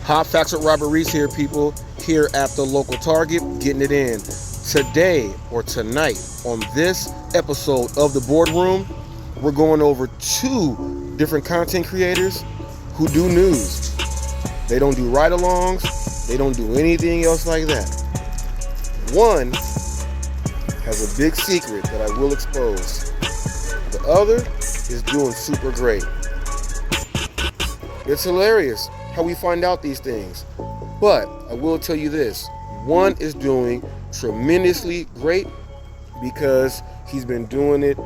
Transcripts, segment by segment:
Hot Facts with Robert Reese here, people, here at the local Target, getting it in. Today, or tonight, on this episode of the Boardroom, we're going over two different content creators who do news. They don't do ride-alongs. They don't do anything else like that. One has a big secret that I will expose. The other is doing super great. It's hilarious how we find out these things. But I will tell you this. One is doing tremendously great because he's been doing it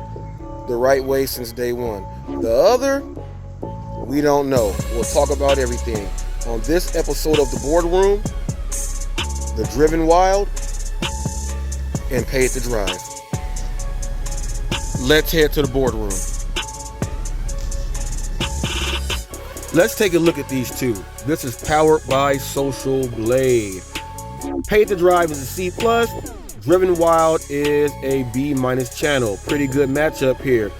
the right way since day one. The other, we don't know. We'll talk about everything on this episode of the Boardroom, The Driven Wild, and Paid to Drive. Let's head to the Boardroom. Let's take a look at these two. This is powered by Social Blade. Paid to Drive is a C+. Driven Wild is a B- channel. Pretty good matchup here.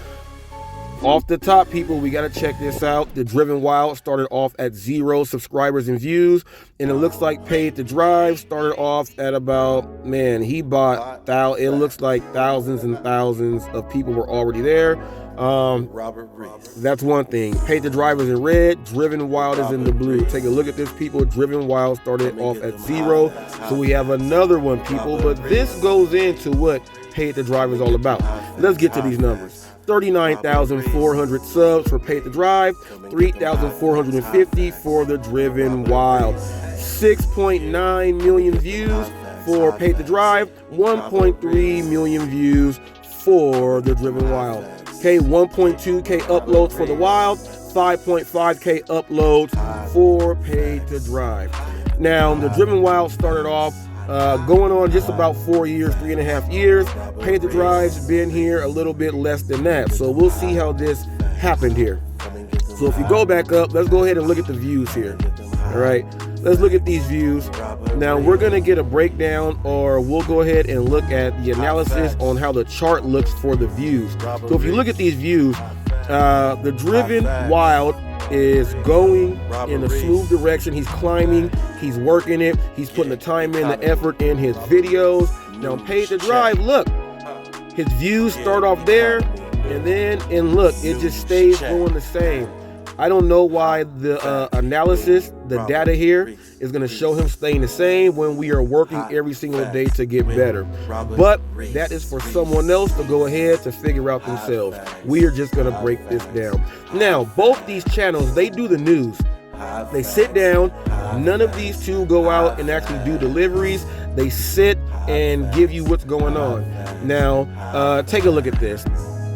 Off the top, people, we got to check this out. The Driven Wild started off at 0 subscribers and views. And it looks like Paid to Drive started off at about, he bought, it looks like thousands and thousands of people were already there. Robert Reese. That's one thing. Paid to Drive is in red, Driven Wild is in the blue. Take a look at this, people. Driven Wild started off at 0. So we have another one, people. But this goes into what Paid to Drive is all about. Let's get to these numbers. 39,400 subs for Paid to Drive, 3,450 for the Driven Wild. 6.9 million views for Paid to Drive, 1.3 million views for the Driven Wild. Okay, 1.2K uploads for the Wild, 5.5K uploads for Paid to Drive. Now, the Driven Wild started off going on just about 4 years, 3.5 years. Paid to Drive's been here a little bit less than that. So we'll see how this happened here. So if you go back up, let's go ahead and look at the views here. All right, let's look at these views. Now we're going to get a breakdown, or we'll go ahead and look at the analysis on how the chart looks for the views. So if you look at these views, the Driven Wild is going in a smooth direction. He's climbing, he's working it, he's putting the time in, the effort in his videos. Now Paid to Drive, look, his views start off there, and look, it just stays going the same. I don't know why the analysis, the data here, is going to show him staying the same when we are working every single day to get better. But that is for someone else to go ahead to figure out themselves. We are just going to break this down. Now, both these channels, they do the news. They sit down. None of these two go out and actually do deliveries. They sit and give you what's going on. Now, take a look at this.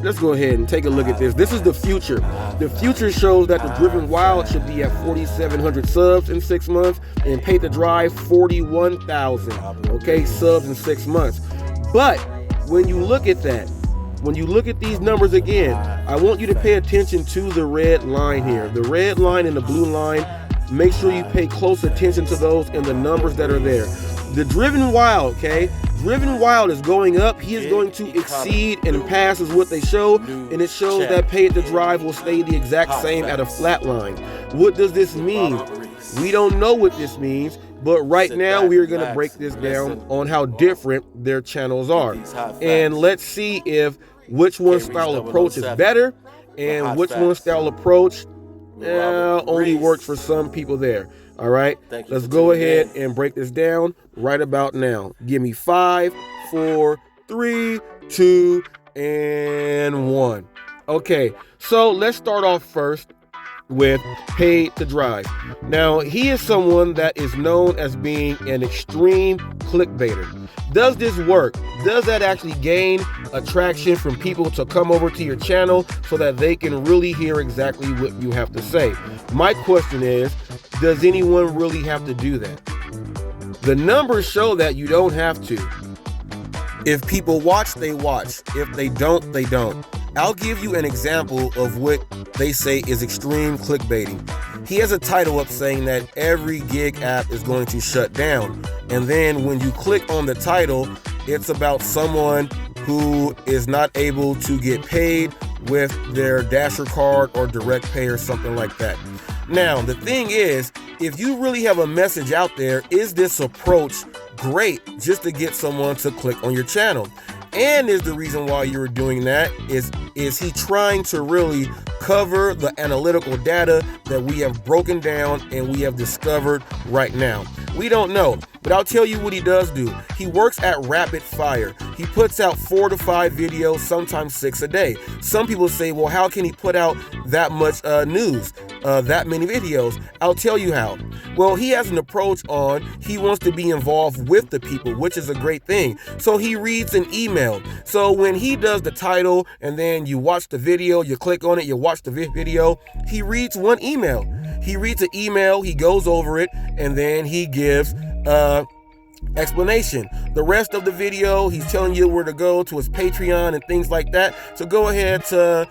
Let's go ahead and take a look at this. This is the future. The future shows that the Driven Wild should be at 4,700 subs in 6 months, and Paid to Drive 41,000, subs in 6 months. But when you look at that, when you look at these numbers again, I want you to pay attention to the red line here. The red line and the blue line, make sure you pay close attention to those and the numbers that are there. The Driven Wild, Driven Wild is going up. He is going to exceed and pass is what they show, and it shows that Paid to Drive will stay the exact same at a flat line. What does this mean? We don't know what this means, but right now we are going to break this down on how different their channels are. And let's see if which one style approach is better and which one style approach only works for some people there. All right, let's go ahead and break this down right about now. Give me 5, 4, 3, 2, and 1. Okay, so let's start off first with Paid to Drive. Now, he is someone that is known as being an extreme clickbaiter. Does this work? Does that actually gain attraction from people to come over to your channel so that they can really hear exactly what you have to say? My question is, does anyone really have to do that? The numbers show that you don't have to. If people watch, they watch. If they don't, they don't. I'll give you an example of what they say is extreme clickbaiting. He has a title up saying that every gig app is going to shut down. And then when you click on the title, it's about someone who is not able to get paid with their Dasher card or direct pay or something like that. Now, the thing is, if you really have a message out there, is this approach great just to get someone to click on your channel? And is the reason why you're doing that is he trying to really cover the analytical data that we have broken down and we have discovered right now? We don't know, but I'll tell you what he does do. He works at rapid fire. He puts out 4 to 5 videos, sometimes 6 a day. Some people say, well, how can he put out that much news, that many videos? I'll tell you how. Well, he has an approach on he wants to be involved with the people, which is a great thing. So he reads an email. So when he does the title and then you watch the video, you click on it, you watch the video, he reads one email. He reads an email, he goes over it, and then he gives explanation. The rest of the video, he's telling you where to go to his Patreon and things like that. So go ahead to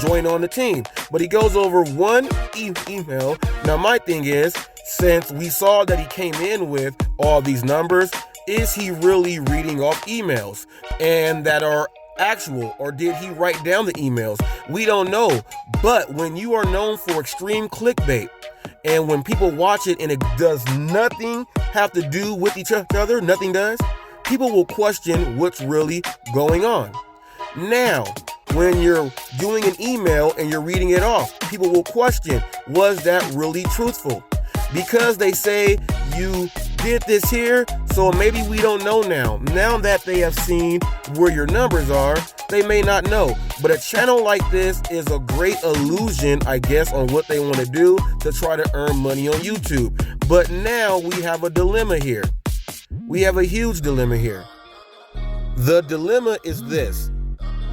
join on the team. But he goes over one email. Now my thing is, since we saw that he came in with all these numbers, is he really reading off emails and that are actual, or did he write down the emails? We don't know. But when you are known for extreme clickbait, and when people watch it and it does nothing have to do with each other, nothing does, people will question what's really going on. Now, when you're doing an email and you're reading it off, people will question, was that really truthful? Because they say you did this here, so maybe we don't know now. Now that they have seen where your numbers are, they may not know. But a channel like this is a great illusion, I guess, on what they want to do to try to earn money on YouTube. But now we have a dilemma here. We have a huge dilemma here. The dilemma is this.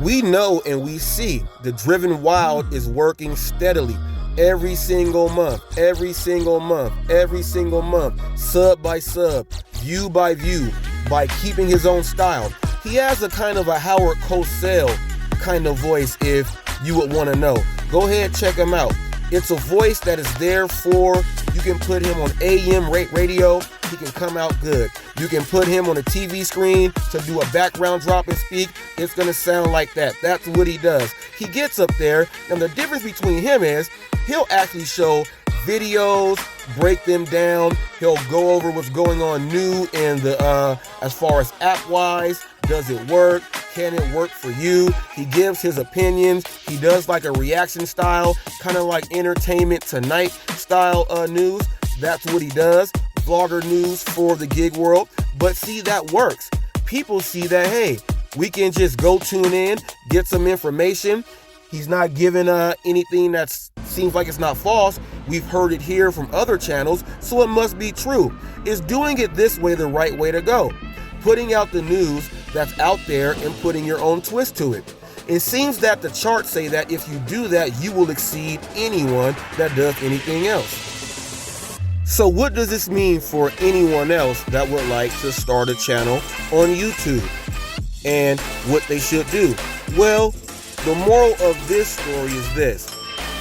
We know and we see the Driven Wild is working steadily. Every single month, sub by sub, view by view, by keeping his own style. He has a kind of a Howard Cosell kind of voice, if you would want to know. Go ahead, check him out. It's a voice that is there for, you can put him on AM radio, he can come out good. You can put him on a TV screen to do a background drop and speak, it's going to sound like that. That's what he does. He gets up there, and the difference between him is, he'll actually show videos, break them down. He'll go over what's going on new in the as far as app-wise. Does it work? Can it work for you? He gives his opinions. He does like a reaction style, kind of like Entertainment Tonight style news. That's what he does. Vlogger news for the gig world. But see, that works. People see that, hey, we can just go tune in, get some information. He's not giving anything that seems like it's not false. We've heard it here from other channels, so it must be true. Is doing it this way the right way to go? Putting out the news that's out there and putting your own twist to it. It seems that the charts say that if you do that, you will exceed anyone that does anything else. So what does this mean for anyone else that would like to start a channel on YouTube and what they should do? Well, the moral of this story is this.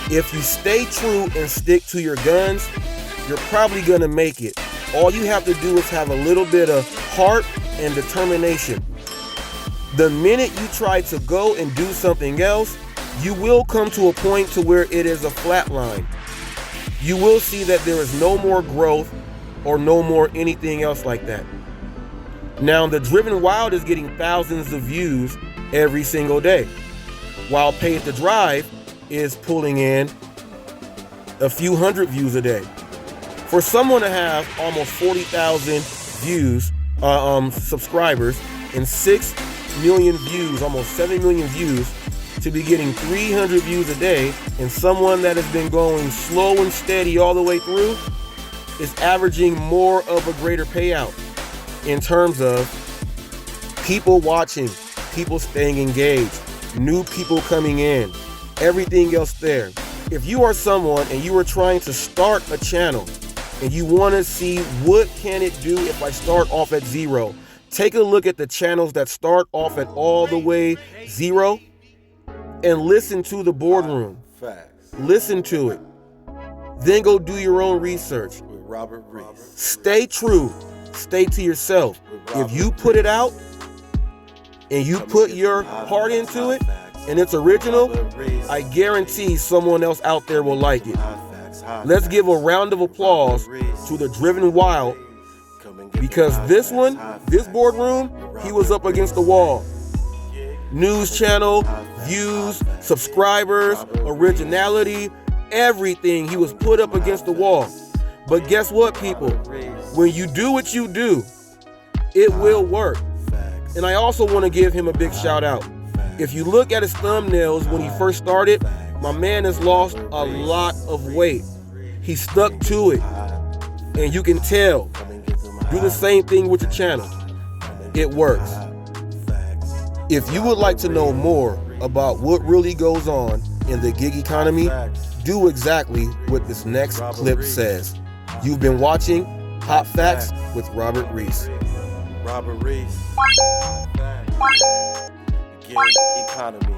If you stay true and stick to your guns, you're probably going to make it. All you have to do is have a little bit of heart and determination. The minute you try to go and do something else, you will come to a point to where it is a flat line. You will see that there is no more growth or no more anything else like that. Now, the Driven Wild is getting thousands of views every single day, while Pay to Drive is pulling in a few hundred views a day. For someone to have almost 40,000 views, subscribers, and 6 million views, almost 7 million views, to be getting 300 views a day, and someone that has been going slow and steady all the way through is averaging more of a greater payout in terms of people watching, people staying engaged, new people coming in, everything else there. If you are someone and you are trying to start a channel and you want to see what can it do if I start off at 0, take a look at the channels that start off at all the way 0 and listen to the Boardroom. Facts. Listen to it. Then go do your own research. With Robert Reese. Stay true. Stay to yourself. If you put it out and you put your heart into it and it's original, I guarantee someone else out there will like it. Let's give a round of applause to the Driven Wild, because this boardroom, he was up against the wall. News channel, views, subscribers, originality, everything, he was put up against the wall. But guess what, people? When you do what you do, it will work. And I also want to give him a big shout out. If you look at his thumbnails when he first started, my man has lost a lot of weight. He stuck to it. And you can tell. Do the same thing with your channel. It works. If you would like to know more about what really goes on in the gig economy, do exactly what this next clip says. You've been watching Hot Facts with Robert Reese. Robert Reese. Gig economy.